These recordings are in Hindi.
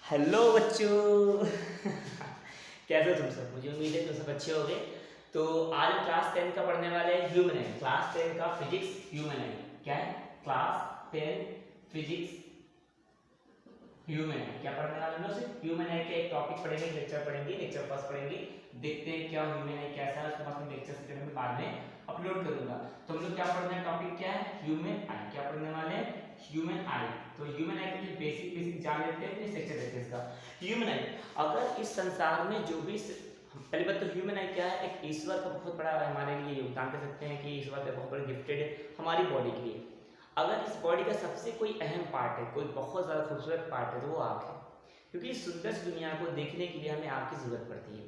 हेलो बच्चों। कैसे हो तुम सब? मुझे उम्मीद है तुम सब अच्छे होगे। तो आज हम क्लास 10 का पढ़ने वाले हैं ह्यूमन। क्लास 10 का फिजिक्स ह्यूमन। क्या है? Class 10 physics human. क्या पढ़ने वाले हम लोग? सिर्फ ह्यूमन के एक टॉपिक पढ़ेंगे, लेक्चर पढ़ेंगे, लेक्चर फर्स्ट पढ़ेंगे। देखते हैं क्या ह्यूमन कैसा है, उसके बाद मैं लेक्चर सेकंड में बाद में अपलोड करूंगा। तो हम लोग क्या पढ़ना है? टॉपिक क्या है? ह्यूमन आई। क्या पढ़ने वाले हैं? ह्यूमन आई। तो ह्यूमन आई के बेसिक बेसिक जान लेते हैं, फिर लेक्चर देखते हैं इसका। ह्यूमन आई, अगर इस संसार में जो भी पहली बात तो ह्यूमन आई क्या है? एक ईश्वर का बहुत बड़ा हमारे लिए योगदान कर सकते हैं कि ईश्वर का बहुत बड़ा गिफ्टेड है हमारी बॉडी के लिए। अगर इस बॉडी का सबसे कोई अहम पार्ट है, कोई बहुत ज़्यादा खूबसूरत पार्ट है, तो वो आँख है। क्योंकि इस सुंदर सी दुनिया को देखने के लिए हमें आँख की जरूरत पड़ती है।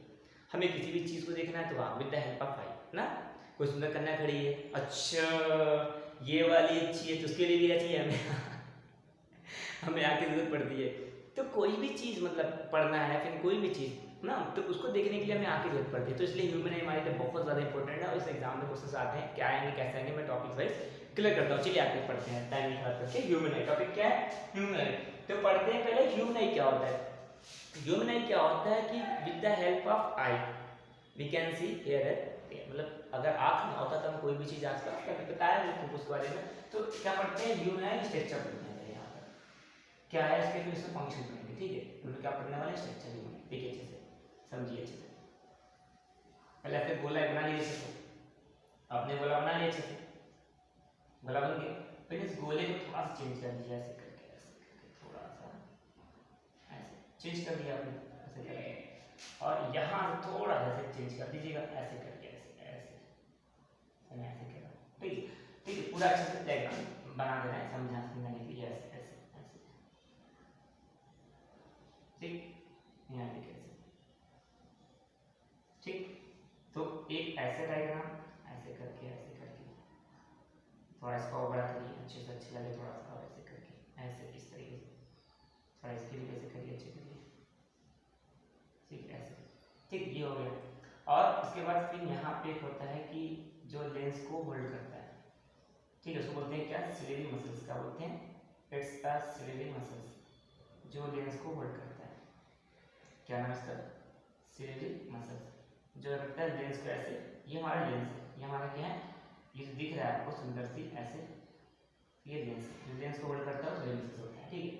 हमें किसी भी चीज़ को देखना है तो आँख, विद द हेल्प ऑफ आई ना। कोई सुंदर कन्या खड़ी है, अच्छा ये वाली अच्छी है, तो उसके लिए भी अच्छी है हमें हमें आँख की जरूरत पड़ती है। तो कोई भी चीज़ मतलब पढ़ना है, फिर कोई भी चीज़ ना, तो उसको देखने के लिए हमें आँख की जरूरत पड़ती है। तो इसलिए ह्यूमन आई हमारे लिए बहुत ज़्यादा इंपॉर्टेंट है। और इस एग्जाम में क्वेश्चन आते हैं, क्या आएंगे कैसे आएंगे, मैं टॉपिक वाइज क्लियर करता हूँ। चलिए आगे पढ़ते हैं, टाइम खराब करके। ह्यूमन आई टॉपिक क्या है? ह्यूमन आई। तो पढ़ते हैं पहले ह्यूमन आई क्या होता है। ह्यूमन आई क्या होता है कि with the help of eye we can see here and, मतलब अगर आँख ना होता तो हम कोई भी चीज़ आसपास का बताया नहीं उसके बारे में। तो क्या पढ़ते हैं? ह्यूमन आई स्ट्रक्चर पढ़ते हैं यहाँ पर क्या है इसके, फिर इसमें फंक्शन पढ़ेंगे। ठीक है, तो क्या पढ़ने वाले? Structure human. देखिए अच्छे से समझिए अच्छे से। पहले ऐसे गोला बना लीजिए अच्छे से। आपने गोला बना लिया अच्छे से, गोला बन गया। फिर इस गोले को थोड़ा सा चेंज कर दीजिए, ऐसे करके थोड़ा सा ऐसे चेंज कर दिया आपने, ऐसे करके। और यहाँ से थोड़ा सा चेंज कर दीजिएगा, ऐसे करके, ऐसे ऐसे ऐसे करा। ठीक है, ठीक है, पूरा अच्छे से डायग्राम बना देना है समझाने के लिए, ऐसे ऐसे ऐसे। ठीक, यहाँ देखिए ऐसे। ठीक, तो एक ऐसे डायग्राम, ऐसे करके, ऐसे करके, थोड़ा इसका और बड़ा करिए अच्छे से, अच्छे लगे थोड़ा सा, और ऐसे करके, ऐसे इस तरीके से थोड़ा इसके लिए ऐसे करिए, अच्छे करिए। ठीक, ऐसे। ठीक, ये हो गया। और उसके बाद फिर यहाँ पे एक होता है कि जो लेंस को होल्ड करता है, ठीक है, उसको बोलते हैं क्या? Ciliary muscles. क्या बोलते हैं? इट्स अ सिलेरी मसल्स, जो लेंस को होल्ड करता है। क्या नाम इसका? सिलेरी मसल्स, जो रखता है लेंस को ऐसे। ये हमारा लेंस है, ये हमारा क्या है? ये जो दिख रहा है आपको सुंदर सी ऐसे, ये लेंस है। जो लेंस को होल्ड करता है वो लेंस होता है। ठीक है,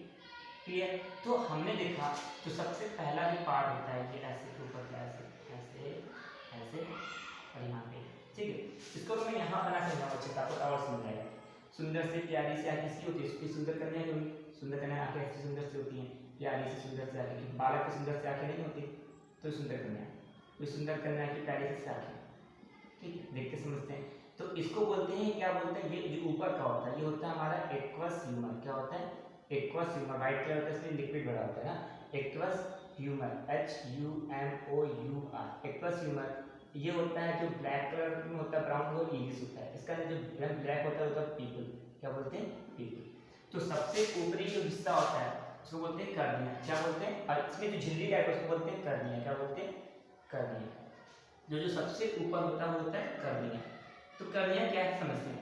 क्लियर? तो हमने देखा तो सबसे पहला जो पार्ट होता है ये ऐसे के ऊपर का, ऐसे ऐसे ऐसे और यहाँ पे। ठीक है, इसको तो मैं यहाँ बना समझाऊँ अच्छे से, आपको और समझाएगा। सुंदर से प्यारी से आँखें किसकी होती है? इसकी सुंदर कन्या की होगी। सुंदर कन्या आँखें ऐसी सुंदर से होती हैं, प्यारी से सुंदर से आँखें। बालक की सुंदर से आँखें नहीं होती, तो सुंदर कन्या, कोई सुंदर कन्या की प्यारी से आँखें। ठीक है, देखते समझते हैं। तो इसको बोलते हैं, क्या बोलते हैं? ये जो ऊपर का होता है ये होता है हमारा एक्वस ह्यूमर। क्या होता है? Aqueous humour. वाइट कलर का इसमें लिक्विड बड़ा होता है ना, aqueous humour, HUMOUR। Aqueous humour ये होता है जो ब्लैक कलर में होता है, ब्राउन और इरिस होता है। इसका जो रंग ब्लैक होता है पीपल। क्या बोलते हैं? पीपल। तो सबसे ऊपरी जो हिस्सा होता है उसको बोलते हैं कर्निया। क्या बोलते हैं? और इसमें जो झिल्ली टाइप है उसको बोलते हैं कर्निया। क्या बोलते हैं? कर्निया। जो सबसे ऊपर होता है वो होता है कर्निया। तो कर्निया क्या है समझते हैं,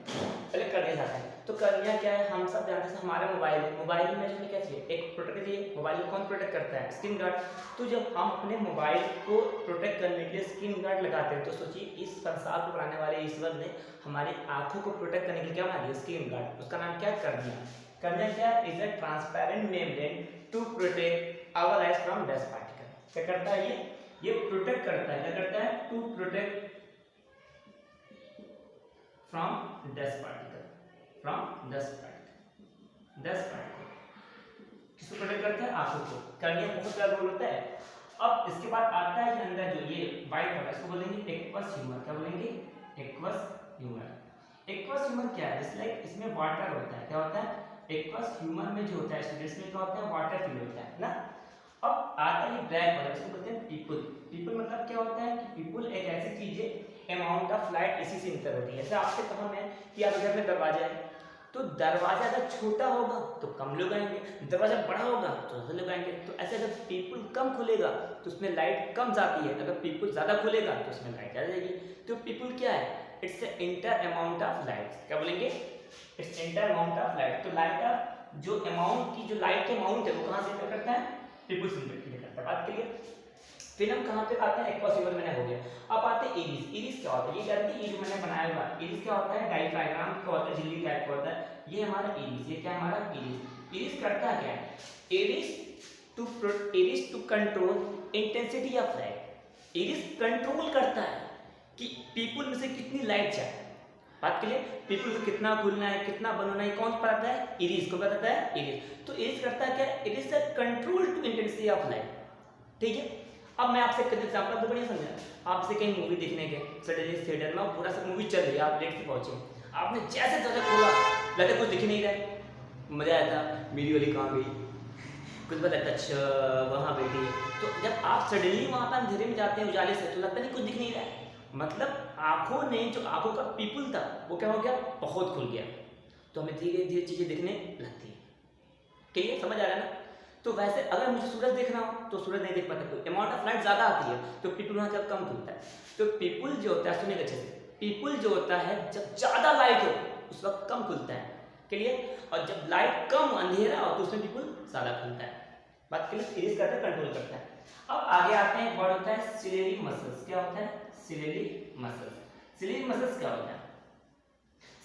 पहले कर्निया जाता है। तो कर्निया क्या है? हम सब जानते हैं, हमारा मोबाइल है, मोबाइल में हमें क्या चाहिए? एक प्रोटेक्ट चाहिए। मोबाइल को कौन प्रोटेक्ट करता है? Screen guard. तो जब हम अपने मोबाइल को प्रोटेक्ट करने के लिए स्क्रीन गार्ड लगाते हैं, तो सोचिए इस संसार को बनाने वाले ईश्वर ने हमारी आंखों को प्रोटेक्ट करने के लिए क्या बना दिया? Screen guard. उसका नाम क्या है? कर्निया। कर्निया क्या है? Is a transparent membrane to protect our eyes from dust particle. क्या करता है ये प्रोटेक्ट करता है। क्या करता है? To protect from dust particle, from dust particle, dust particle. किसको प्रोटेक्ट करता है? आंखों को। कर्निया बहुत बड़ा रोल होता है। अब इसके बाद आता है अंदर जो ये व्हाइट वाला, इसको बोलेंगे एक्वस ह्यूमर। क्या बोलेंगे? Aqueous humour. एक्वस ह्यूमर क्या है? जैसे लाइक इसमें वाटर होता है। क्या होता है? एक्वस ह्यूमर में जो होता है इसमें क्या होता है? वाटर फील होता है ना। अब आता है ब्लैक वाला, इसको बोलते हैं पीपल। पीपल मतलब क्या होता है कि पीपल एक ऐसी चीज है, अमाउंट ऑफ लाइट इसी से इंटर होती है। जैसे आपसे कहा मैं कि आप घर में दरवाजा है, तो दरवाजा अगर छोटा होगा तो कम लोग आएंगे, दरवाजा बड़ा होगा तो ज्यादा लोग आएंगे। तो ऐसे अगर पीपल कम खुलेगा तो उसमें लाइट कम जाती है, अगर पीपल ज्यादा खुलेगा तो उसमें लाइट ज्यादा जाएगी। तो पीपल क्या है? It's inter amount of light. क्या बोलेंगे? It's inter amount of light. तो लाइट ऑफ जो अमाउंट की जो लाइट की अमाउंट है वो कहाँ से इंटर करता है? पीपुल सिंपैथी करता है। बात क्लियर। फिर हम कहाँ पे आते हैं, एक्वा ह्यूमन हो गया। अब आते हैं इरिस। इरिस क्या होता है, ये कहते हैं ये जो मैंने बनाया हुआ इरिस क्या होता है, डायफ्राम क्या होता है, झिल्ली टाइप का होता है, ये हमारा इरिस। ये क्या है हमारा इरिस। इरिस करता क्या है, iris to control intensity of light. Iris control करता है कि पीपुल में से कितनी लाइट जाए। बात के लिए पीपुल को कितना खुलना है, कितना बनाना है, कौन बताता है, इरिस को बताता है। इरिस तो इरिस करता है क्या, iris control to intensity of light. ठीक है। अब मैं आपसे एक एग्जांपल तो बढ़िया समझा। आपसे कहीं मूवी देखने गए, सडनली थिएटर में पूरा सब मूवी चल रही है, आप लेट से पहुंचे, आपने जैसे जैसे खोला लगता कुछ दिख नहीं रहा है, मजा आया था, मेरी वाली कहाँ गई, कुछ पता अच्छा वहाँ बैठी है। तो जब आप सडनली वहाँ पर अंधेरे में जाते हैं उजाले से, तो लगता नहीं कुछ दिख नहीं रहा है, मतलब आंखों ने जो आंखों का पीपुल था वो क्या हो गया, बहुत खुल गया, तो हमें धीरे धीरे चीजें दिखने लगती है। क्लियर, समझ आ रहा है ना। तो वैसे अगर मुझे सूरज देखना हो तो सूरज नहीं देख पाता, कोई अमाउंट ऑफ लाइट ज्यादा आती है तो पीपुल वहाँ जब कम खुलता है। तो पीपुल जो होता है, सुनिए अच्छे से, पीपुल जो होता है जब ज्यादा लाइट हो उस वक्त कम खुलता है। क्लियर। और जब लाइट कम अंधेरा हो तो उसमें पीपुल ज्यादा खुलता है। बात क्लियर, इरेज करता है, कंट्रोल करता है। अब आगे आते हैं, वर्ड होता है सिलेरी मसल्स। क्या होता है, सिलेरी मसल्स। सिलेरी मसल्स क्या होता है,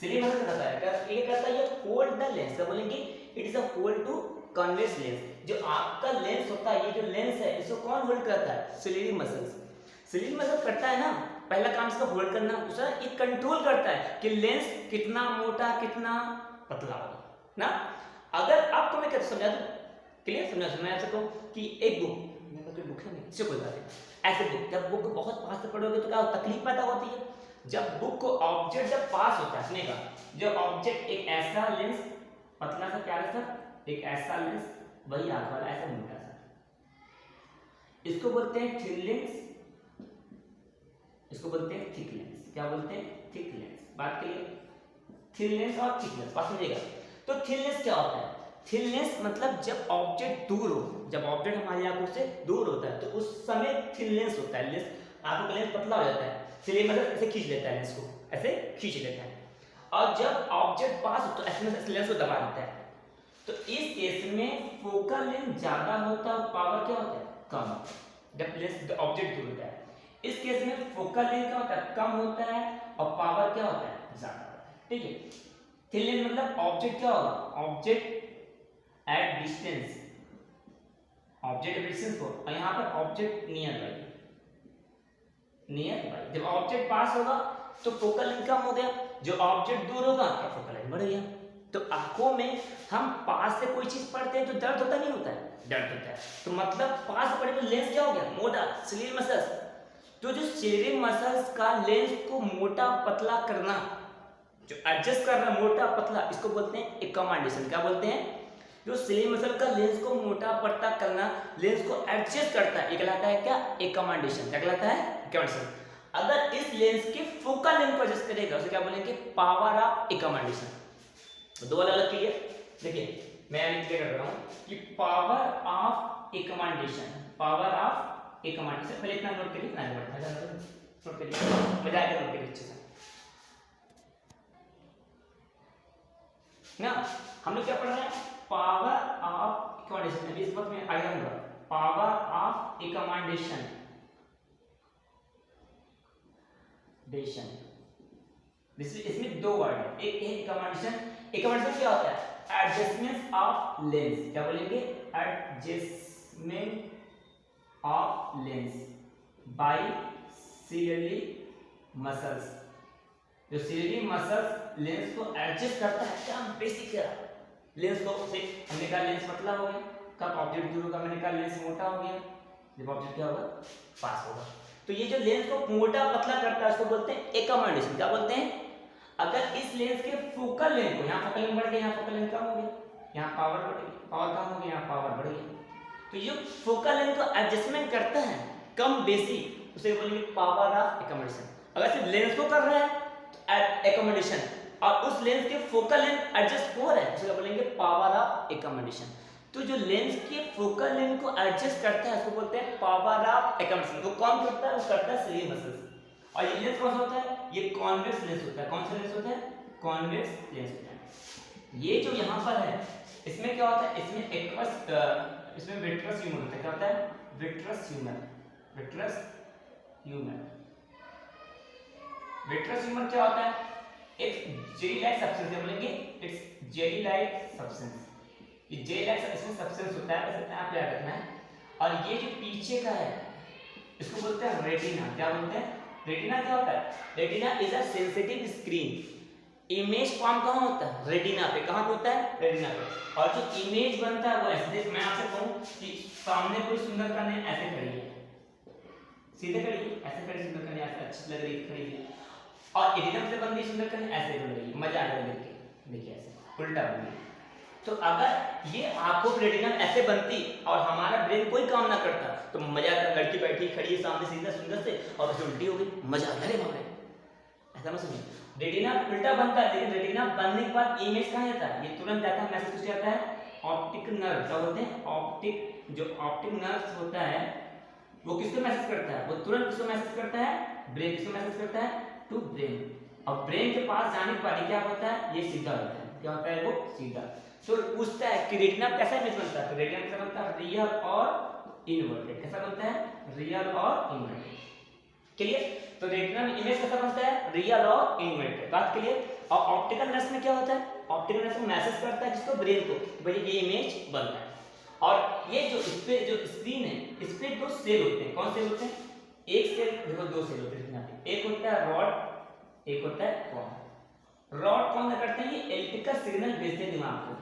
सिलेरी मसल्स कहता है क्या, ये कहता है ये होल्ड द लेंस, बोलेंगे it is a hold to convex lens. जो आपका लेंस होता है, ये जो लेंस है इसको कौन होल्ड करता है, सिलेरी मसल्स। सिलेरी मसल करता है ना, पहला काम इसका होल्ड करना, दूसरा ये कंट्रोल करता है कि लेंस कितना मोटा कितना पतला होगा ना। अगर आपको मैं कैसे समझा दूं, क्लियर समझा, मैं आपसे कहूं कि एक बुक, मेरे पास बुक है नहीं, इससे कोई बात नहीं, ऐसे बुक जब बुक को बहुत पास से पढ़ोगे तो क्या तकलीफ पैदा होती है। जब बुक को ऑब्जेक्ट जब पास होता है, सुनेगा, जब ऑब्जेक्ट एक ऐसा लेंस पतला सा प्यारा सा, एक ऐसा लेंस वही आंख वाला ऐसा मोटा सा, इसको बोलते हैं थिन लेंस, इसको बोलते हैं थिक लेंस। क्या बोलते हैं, थिक लेंस। बात के लिए थिन लेंस और थिक लेंस बात समझिएगा। तो थिन लेंस क्या होता है, थिन लेंस मतलब जब ऑब्जेक्ट दूर हो, जब ऑब्जेक्ट हमारी आंखों से दूर होता है तो उस समय थिन लेंस होता है, लेंस आंखों का लेंस पतला हो जाता है, इसलिए मतलब ऐसे खींच लेता है लेंस को, ऐसे खींच लेता है। और जब ऑब्जेक्ट पास हो तो ऐसे लेंस को दबा देता है। तो इस केस में फोकल लेंथ ज्यादा होता है और पावर क्या होता है, कम होता है। जब लेंस ऑब्जेक्ट दूर होता है, इस केस में फोकल लेंथ क्या होता है, कम होता है और पावर क्या होता है, ज्यादा होता है। ठीक है। थिन लेंथ मतलब ऑब्जेक्ट क्या होगा, object at distance, object at distance को, और यहां पर object near by, near by. जब ऑब्जेक्ट पास होगा तो फोकल लेंथ कम हो गया, जो ऑब्जेक्ट दूर होगा तो फोकल लेंथ बढ़ गया। तो आंखों में हम पास से कोई चीज पढ़ते हैं तो दर्द होता नहीं होता है, दर्द होता है, तो मतलब पास से पढ़े तो लेंस क्या हो गया, मोटा, सिलेरी मसल्स। तो जो सिलेरी मसल्स का लेंस को मोटा पतला करना, जो एडजस्ट कर रहा है मोटा पतला, इसको बोलते हैं एकॉमोडेशन। क्या बोलते हैं, जो सिलेरी मसल का लेंस को मोटा पतला करना, लेंस को एडजस्ट करता है, ये कहलाता है क्या, एकॉमोडेशन। क्या कहलाता है, एकॉमोडेशन। अगर इस लेंस के फोकल लेंथ को एडजस्ट करेगा उसे क्या बोलेंगे, पावर ऑफ एकॉमोडेशन। दो अलग अलग क्लियर। देखिए मैं क्लियर कर रहा हूं कि पावर ऑफ एकॉमोडेशन, पावर ऑफ एकॉमोडेशन, पहले इतना नोट करिए, इतना नोट करिए, मजा आएगा नोट करिए अच्छे से ना। हम लोग क्या पढ़ रहे हैं, पावर ऑफ एकॉमोडेशन। अभी इस वक्त में आया हूं पावर ऑफ एकॉमोडेशन, इसमें दो वर्ड है, एक है एकॉमोडेशन। एकॉमोडेशन क्या होता है, एडजस्टमेंट ऑफ लेंस। क्या बोलेंगे, adjustment of lens by ciliary muscles. जो सिलेरी मसल्स लेंस को एडजस्ट करता है, क्या बेसिक है, लेंस को से हमने कहा लेंस पतला हो गया, कब ऑब्जेक्ट दूर होगा, मैंने कहा लेंस मोटा हो गया, जब ऑब्जेक्ट क्या होगा, पास होगा। तो ये जो लेंस को मोटा पतला करता है उसको बोलते हैं एकॉमोडेशन। क्या बोलते हैं, अगर इस लेंस के फोकल लेंथ को, यहाँ फोकल लेंथ बढ़ गया, यहाँ फोकल लेंथ कम हो गया, यहाँ पावर बढ़ गई, पावर कम हो गया, यहाँ पावर बढ़ गई, तो ये फोकल लेंथ को एडजस्टमेंट करता है कम बेसी, उसे बोलेंगे पावर ऑफ एकॉमोडेशन। अगर सिर्फ लेंस को कर रहा है तो एकॉमोडेशन, और उस लेंस के फोकल लेंथ एडजस्ट हो रहा है उसे बोलेंगे पावर ऑफ एकॉमोडेशन। तो जो लेंस के फोकल लेंथ को एडजस्ट करता है उसको बोलते हैं पावर ऑफ एकॉमोडेशन। वो कौन करता है, वो करता है सिलेरी मसल्स। और ये लेंस कौन सा होता है, ये कॉन्वेक्स लेंस होता है। कौन सा लेंस होता है, कॉन्वेक्स लेंस होता है। ये जो यहाँ पर है इसमें क्या होता है, इसमें एक्वस इसमें विट्रस ह्यूमर होता है। क्या होता है? Vitreous humour. Vitreous humour, vitreous humour क्या होता है? It's jelly like substance. बोलेंगे इट्स जेली लाइक सब्सटेंस। ये जेली लाइक इसमें सब्सटेंस होता है, बस इतना आप याद रखना है। और ये जो पीछे का है इसको बोलते हैं रेटिना। क्या बोलते हैं? रेटिना। क्या होता है? Retina is a sensitive screen. Image form कहाँ होता है? रेटिना पे। कहाँ पे होता है? रेटिना पे। और जो इमेज बनता है वो ऐसे, मैं आपसे कहूँ कि सामने कोई सुंदर कन्या ऐसे खड़ी है, सीधे खड़ी है, ऐसे खड़ी सुंदर कन्या, ऐसे अच्छी लग रही है खड़ी है, और एकदम से बन रही सुंदर कन्या ऐसे बन रही है, मजा आ रहा है देख के। देखिए ऐसे उल्टा बन रही है। तो अगर ये आंखों की रेटिना ऐसे बनती और हमारा ब्रेन कोई काम ना करता तो मजा आता। लड़की बैठी खड़ी है सामने सीधा सुंदर से और उसे उल्टी हो गई, मजा आ गया हमारे। ऐसा मत समझिए, रेटिना उल्टा बनता है, लेकिन रेटिना बनने के बाद इमेज कहाँ जाता है? ये तुरंत जाता है, मैसेज कुछ जाता है ऑप्टिक नर्व। क्या बोलते हैं? ऑप्टिक, जो ऑप्टिक नर्व होता है वो किसको मैसेज करता है? वो तुरंत किसको मैसेज करता है? ब्रेन। किसको मैसेज करता है? To brain. और ब्रेन के पास जाने के बाद क्या होता है? ये सीधा होता है। क्या होता है? वो सीधा। तो पूछता है कि रेटिना कैसा इमेज बनता है? तो रेटिना कैसा बनता है? रियल और इन्वर्टेड। कैसा बनता है? रियल और इन्वर्टेड। क्लियर? तो रेटिना में इमेज कैसा बनता है? रियल और इन्वर्टेड। बात क्लियर? और ऑप्टिकल नर्व में क्या होता है? ऑप्टिकल नर्व मैसेज करता है जिसको? ब्रेन को, भाई ये इमेज बनता है। और ये जो इस पे जो स्क्रीन है इस पे दो सेल होते हैं। कौन से होते हैं? एक सेल, देखो दो सेल होते हैं यहाँ पे, एक होता है रॉड, एक होता है कॉर्न। रॉड कौन करते हैं? ये इलेक्ट्रिकल सिग्नल भेजते हैं दिमाग को।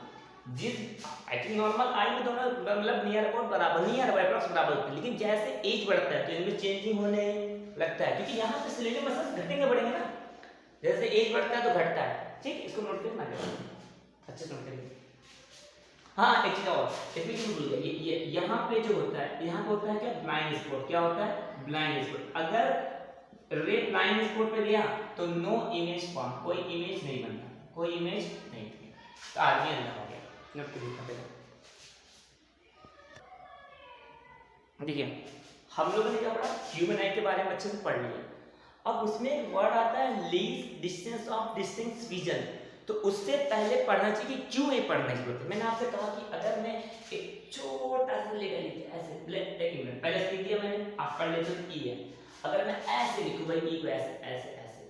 जिस आई थिंक नॉर्मल आई में दोनों मतलब नियर अबाउट बराबर, नियर अबाउट बराबर होते हैं, लेकिन जैसे एज बढ़ता है तो इनमें चेंजिंग होने लगता है, क्योंकि यहाँ पे सिलेंडर मसल्स घटेंगे बढ़ेंगे ना, जैसे एज बढ़ता है तो घटता है। ठीक, इसको नोट करना अच्छे से नोट करिए। हाँ एक चीज और इसमें क्यों भूल गया, ये यहाँ पे जो होता है, यहाँ पे होता है क्या? Blind spot. क्या होता है? Blind spot. अगर रे ब्लाइंड स्पॉट पे गया तो नो इमेज फॉर्म, कोई इमेज नहीं बनता, कोई इमेज नहीं। तो आदमी अंदर हो गया। नोट करिए। देखिए हम लोगों ने क्या पढ़ा? ह्यूमन आई के बारे में अच्छे से पढ़ लिया। अब उसमें एक वर्ड आता है least distance of distinct vision. तो उससे पहले पढ़ना चाहिए कि क्यों ये पढ़ने की जरूरत है। मैंने आपसे कहा कि अगर मैं एक छोटा सा लेटर लिखूं ऐसे, एक मिनट पहले लिख दिया मैंने, आप पढ़ लेते हो ई है। अगर मैं ऐसे लिखूं भाई ई को ऐसे ऐसे ऐसे,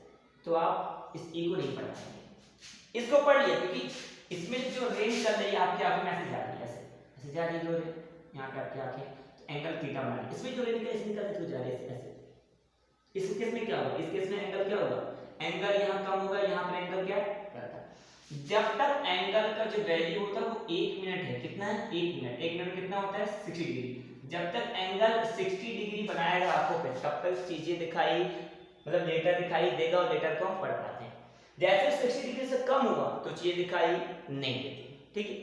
तो आप इस ई को नहीं पढ़ पाएंगे। इसको पढ़ लिया क्योंकि इसमें जो रेंज चल रही है आपकी आंखें में ऐसे जा रही है, ऐसे ऐसे जा रही है, जो यहाँ पे आपकी आंखें तो एंगल थीटा बना है। इसमें जो रेंज है इसमें कैसे जा रही है ऐसे। इस केस में क्या होगा? इस केस में एंगल क्या होगा? एंगल यहाँ कम होगा, यहाँ पर एंगल क्या रहता है? जब तक एंगल का जो वैल्यू होता है वो 1 मिनट है। कितना है? 1 मिनट। 1 मिनट कितना होता है? 60 डिग्री। जब तक एंगल 60 डिग्री बनाएगा आंखों पे तब तक चीजें दिखाई, मतलब लेटर दिखाई देगा और लेटर को हम पढ़ पाते हैं। जैसे 60 डिग्री से कम होगा तो चीजें दिखाई नहीं देती। ठीक है,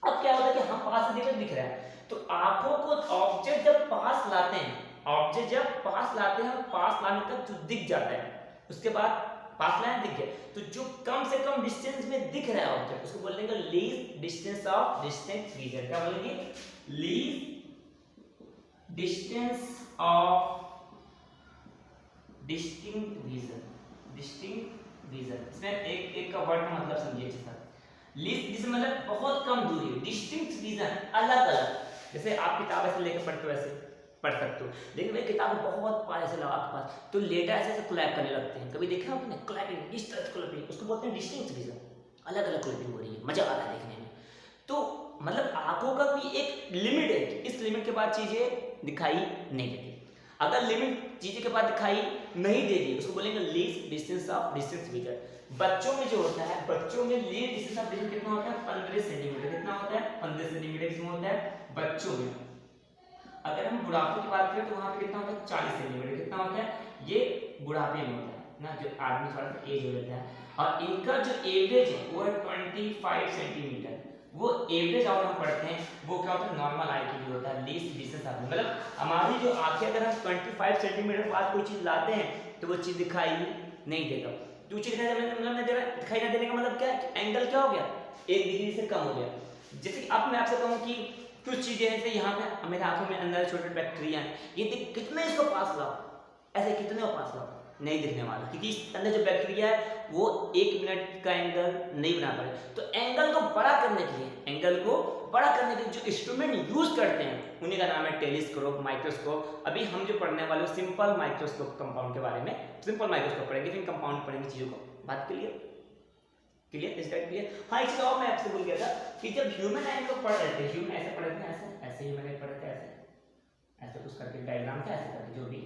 अब क्या होता है कि हम पास से दिख रहा है, तो आंखों को ऑब्जेक्ट जब पास लाते हैं, ऑब्जेक्ट जब पास लाते हैं, पास लाने तक जो दिख जाता है, उसके बाद पास लाइन दिख गया, तो जो कम से कम डिस्टेंस में दिख रहा है ऑब्जेक्ट उसको बोलेंगे least distance of distinct vision. क्या बोलेंगे? Least distance of distinct vision. Distinct vision, इसमें एक का वर्ड का मतलब समझिए अच्छे से। लीस्ट जिसमें मतलब बहुत कम दूरी, डिस्टिंक्ट विजन अलग अलग। जैसे आप किताब ऐसे लेकर पढ़ते हो ऐसे पढ़ सकते हो, लेकिन भाई किताब बहुत पास ऐसे लगा आपके पास तो लेटर ऐसे ऐसे क्लैप करने लगते हैं। कभी देखा आपने? क्लैपिंग, इस तरह क्लैपिंग, उसको बोलते हैं डिस्टिंक्ट विजन। अलग अलग क्लैपिंग हो रही है, मजा आ रहा है देखने में। तो मतलब आंखों का भी एक लिमिट है, इस लिमिट के बाद चीजें दिखाई नहीं देती। अगर लिमिट चीजें के बाद दिखाई नहीं देगी उसको बोलेंगे least distance of distinct vision. बच्चों में जो होता है, बच्चों में लीस्ट डिस्टेंस ऑफ विजन कितना होता है? 15 सेंटीमीटर। कितना होता है? 15 सेंटीमीटर इसमें होता है बच्चों में। अगर हम बुढ़ापे की बात करें तो वहां पे कितना होता है? 40 सेंटीमीटर। कितना होता है? ये बुढ़ापे में होता है ना, जो आदमी थोड़ा सा एज हो जाता है। और इनका जो एवरेज है वो है 25 सेंटीमीटर। वो एवरेज और हम पढ़ते हैं वो क्या होता है? नॉर्मल आई के लिए होता है लीस्ट डिस्टेंस ऑफ, मतलब हमारी जो आंखें अगर हम 25 सेंटीमीटर के बाद कोई चीज लाते हैं तो वो चीज दिखाई नहीं देगा। जो चीज मतलब दिखाई ना देने का मतलब क्या है? एंगल क्या हो गया? 1 डिग्री से कम हो गया। जैसे अब मैं आपसे कहूँ कि कुछ चीजें ऐसे यहाँ पे मेरे आंखों में अंदर छोटे बैक्टीरिया हैं, ये देख कितने इसको पास लाओ, ऐसे कितने को पास लाओ, नहीं दिखने वाला, क्योंकि अंदर जो बैक्टीरिया है वो 1 मिनट का एंगल नहीं बना पाए। तो एंगल को बड़ा करने के लिए, एंगल को बड़ा करने के लिए जो इंस्ट्रूमेंट यूज करते हैं उन्हीं का नाम है टेलीस्कोप, माइक्रोस्कोप। अभी हम जो पढ़ने वाले हो सिंपल माइक्रोस्कोप कंपाउंड के बारे में, सिंपल माइक्रोस्कोप पढ़ेंगे, फिर कंपाउंड पढ़ेंगे चीजों को। बात क्लियर? क्लियर? इस टाइप क्लियर? हाँ, एक चीज और मैं आपसे भूल गया था कि जब ह्यूमन आइन को पढ़ रहे थे, ह्यूमन ऐसे पढ़े थे, ऐसे ह्यूमन आइन पढ़े थे, ऐसे कुछ करके डायग्राम था, ऐसे करके जो भी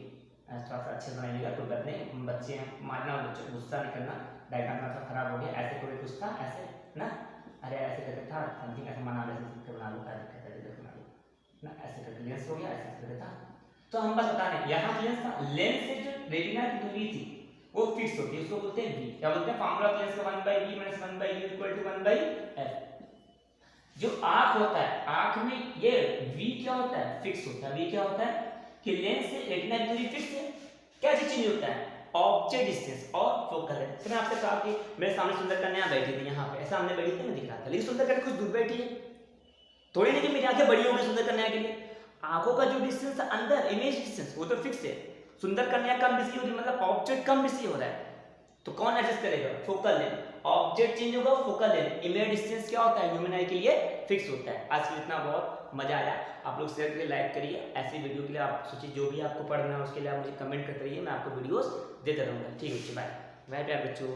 थोड़ा सा अच्छे बनाइएगा, कोई बात नहीं, बच्चे मारना, बच्चे गुस्सा नहीं करना, डायग्राम थोड़ा खराब हो गया, ऐसे कोई कुछ था ऐसे ना, अरे ऐसे करके था समथिंग, ऐसे बना लो, ऐसे बना लो, क्या दिक्कत है, बना लो ना, ऐसे करके लेंस हो गया, ऐसे करके था। तो हम बस बता रहे यहाँ लेंस था, लेंस से जो रेटिना की दूरी थी वो फिक्स होती है, उसको बोलते हैं v। क्या बोलते हैं? फार्मूला ऑफ लेंस का 1/v - 1/u = 1/f। जो आंख होता है, आंख में ये v क्या होता है? फिक्स होता है। v क्या होता है कि लेंस से रेटिना की दूरी फिक्स है। क्या चेंज होता है? ऑब्जेक्ट डिस्टेंस और फोकल लेंथ। मैंने आपसे कहा कि मेरे सामने सुंदर कन्या बैठी थी, यहाँ पे सामने बैठी थी, मैं दिख रहा था, लेकिन सुंदर कन्या कुछ दूर बैठी है, थोड़ी नहीं कि मेरी आंखें बड़ी हो गई सुंदर कन्या के लिए। आंखों का जो डिस्टेंस अंदर, इमेज डिस्टेंस, वो तो फिक्स है। सुंदर कन्या कम बिजी हो रही, मतलब ऑब्जेक्ट कम बिजी हो रहा है, तो कौन एडजस्ट करेगा? Focal length. ऑब्जेक्ट चेंज होगा, फोकल लेंथ। इमेज डिस्टेंस क्या होता है? ह्यूमन आई के लिए फिक्स होता है। आज के इतना बहुत मजा आया, आप लोग शेयर करिए, लाइक करिए। ऐसी वीडियो के लिए आप सोचिए, जो भी आपको पढ़ना है उसके लिए आप मुझे कमेंट करते रहिए, मैं आपको वीडियोस देता रहूँगा। ठीक है, बाय बाय प्यारे बच्चों।